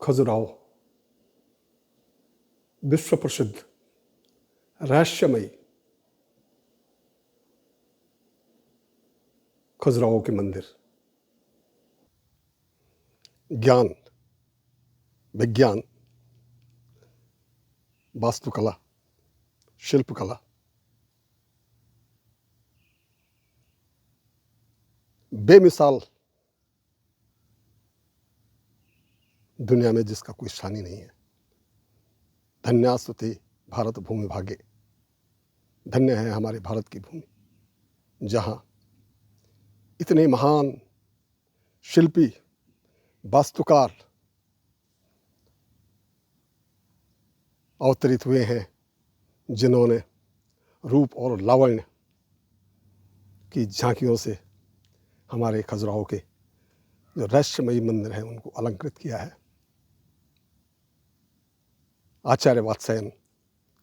खजुराहो विश्व प्रसिद्ध रहस्यमयी खजुराहो के मंदिर ज्ञान, विज्ञान, वास्तुकला, शिल्पकला, बेमिसाल दुनिया में जिसका कोई शानी नहीं है। धन्यास्तुते भारत भूमि भाग्य, धन्य है हमारे भारत की भूमि जहाँ इतने महान शिल्पी, वास्तुकार अवतरित हुए हैं, जिन्होंने रूप और लावण्य की झांकियों से हमारे खजुराहो के जो रहस्यमयी मंदिर हैं उनको अलंकृत किया है। आचार्य वात्स्यायन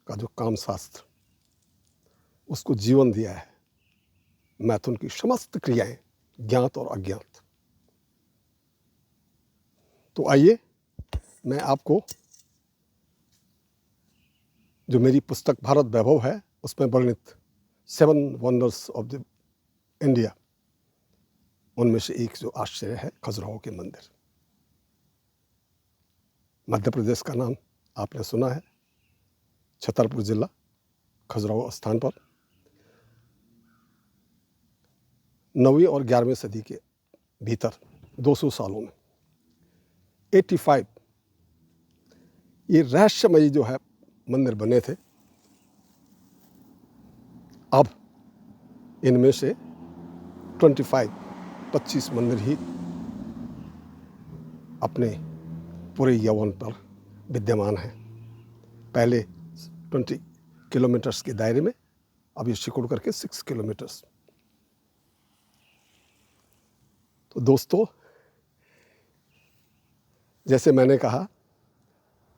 का जो कामशास्त्र उसको जीवन दिया है। मैथुन की समस्त क्रियाएं, ज्ञात और अज्ञात। तो आइए मैं आपको जो मेरी पुस्तक भारत वैभव है उसमें वर्णित 7 वंडर्स ऑफ द इंडिया, उनमें से एक जो आश्चर्य है खजुराहो के मंदिर। मध्य प्रदेश का नाम आपने सुना है, छतरपुर जिला, खजुराहो स्थान पर 9वीं और 11वीं सदी के भीतर 200 सालों में 85 ये रहस्यमयी जो है मंदिर बने थे। अब इनमें से 25 मंदिर ही अपने पूरे यौवन पर विद्यमान हैं। पहले 20 किलोमीटर्स के दायरे में, अब ये सिकुड़ करके 6 किलोमीटर्स। तो दोस्तों, जैसे मैंने कहा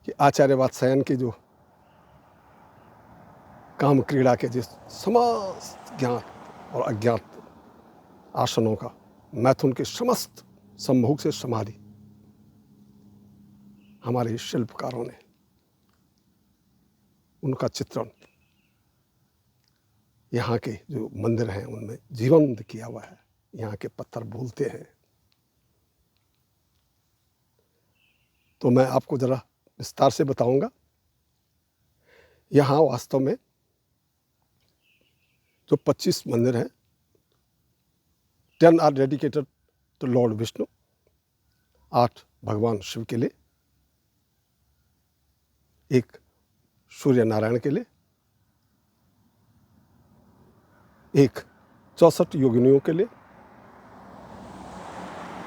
कि आचार्य वात्स्यायन के जो काम क्रीड़ा के जिस समस्त ज्ञात और अज्ञात आसनों का मैथुन के समस्त संभोग से समाधि हमारे शिल्पकारों ने उनका चित्रण यहाँ के जो मंदिर हैं उनमें जीवंत किया हुआ है। यहाँ के पत्थर बोलते हैं। तो मैं आपको जरा विस्तार से बताऊंगा। यहाँ वास्तव में जो 25 मंदिर हैं, 10 are dedicated to lord Vishnu, 8 भगवान शिव के लिए, 1 सूर्य नारायण के लिए, 1 64 योगिनियों के लिए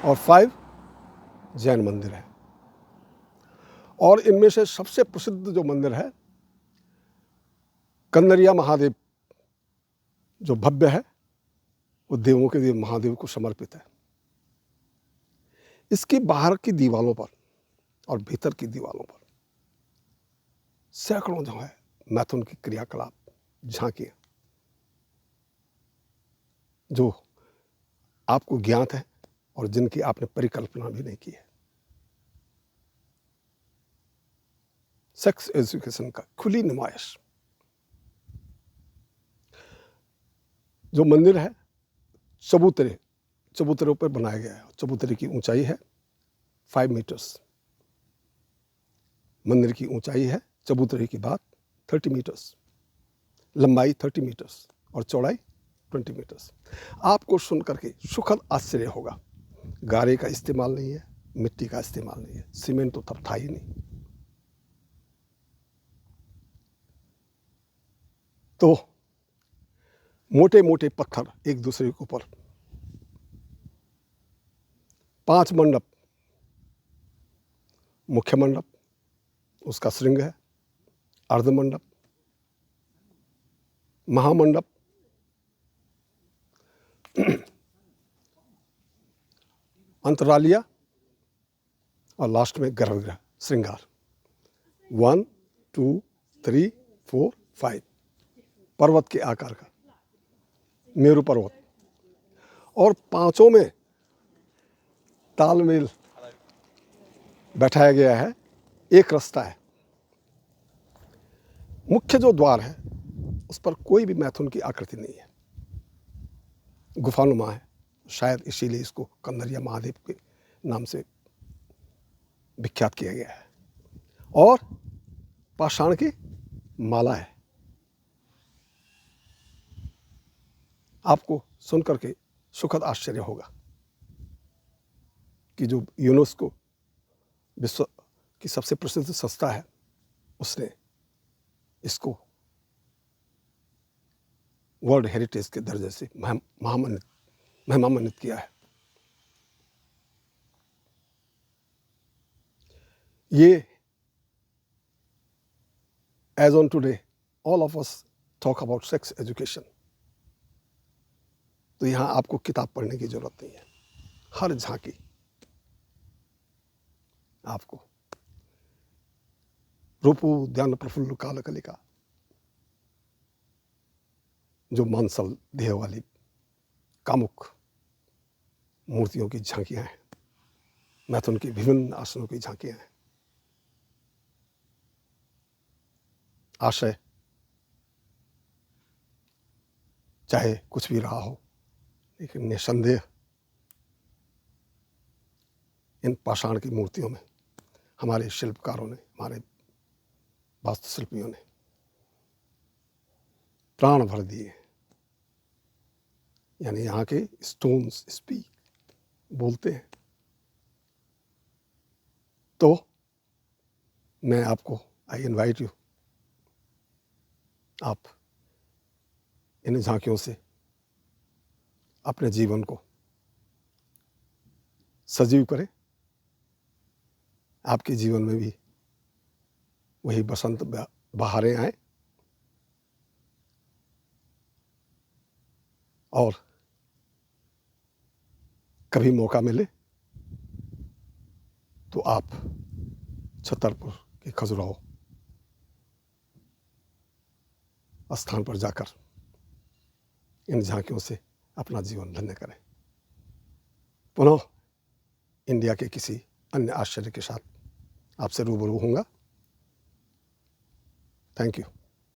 और 5 जैन मंदिर है। और इनमें से सबसे प्रसिद्ध जो मंदिर है कंदरिया महादेव, जो भव्य है, वो देवों के देव महादेव को समर्पित है। इसकी बाहर की दीवारों पर और भीतर की दीवारों पर सैकड़ों जो है मैथुन की क्रियाकलाप, झांकियां जो आपको ज्ञात है और जिनकी आपने परिकल्पना भी नहीं की है। सेक्स एजुकेशन का खुली नुमाइश। जो मंदिर है चबूतरे पर बनाया गया है। चबूतरे की ऊंचाई है 5 मीटर्स। मंदिर की ऊंचाई है चबूतरे की बात 30 मीटर्स, लंबाई 30 मीटर्स और चौड़ाई 20 मीटर्स। आपको सुन करके सुखद आश्चर्य होगा। गारे का इस्तेमाल नहीं है, मिट्टी का इस्तेमाल नहीं है, सीमेंट तो तब था ही नहीं। तो मोटे मोटे पत्थर एक दूसरे के ऊपर, 5 मंडप, मुख्य मंडप, उसका श्रृंग है, अर्धमंडप, महामंडप, अंतरालिया और लास्ट में गर्भगृह, श्रृंगार। 1 2 3 4 5 पर्वत के आकार का मेरु पर्वत। और 5 में तालमेल बैठाया गया है, एक रास्ता है। मुख्य जो द्वार है उस पर कोई भी मैथुन की आकृति नहीं है, गुफानुमा है। शायद इसीलिए इसको कंदरिया महादेव के नाम से विख्यात किया गया है। और पाषाण की माला है। आपको सुनकर के सुखद आश्चर्य होगा कि जो यूनेस्को विश्व की सबसे प्रसिद्ध संस्था है उसने इसको वर्ल्ड हेरिटेज के दर्जे से महिमान्वित किया है। ये as on today all of us talk about sex education, तो यहाँ आपको किताब पढ़ने की जरूरत नहीं है। हर झांकी आपको रूपोद्यान प्रफुल्ल काल कलिका, जो मानसल देह वाली कामुक मूर्तियों की झांकियां हैं, मैथुन की विभिन्न आसनों की झांकियां हैं। आशय चाहे कुछ भी रहा हो, लेकिन निसंदेह इन पाषाण की मूर्तियों में हमारे शिल्पकारों ने, हमारे वास्तुशिल्पियों ने प्राण भर दिए। यानी यहाँ के स्टोन्स स्पीक, बोलते हैं। तो मैं आपको आई इनवाइट यू, आप इन झांकियों से अपने जीवन को सजीव करें। आपके जीवन में भी वही बसंत बहारें आए और कभी मौका मिले तो आप छतरपुर के खजुराहो स्थान पर जाकर इन झांकियों से अपना जीवन धन्य करें। पुनः इंडिया के किसी अन्य आश्चर्य के साथ आपसे रूबरू होऊंगा। Thank you.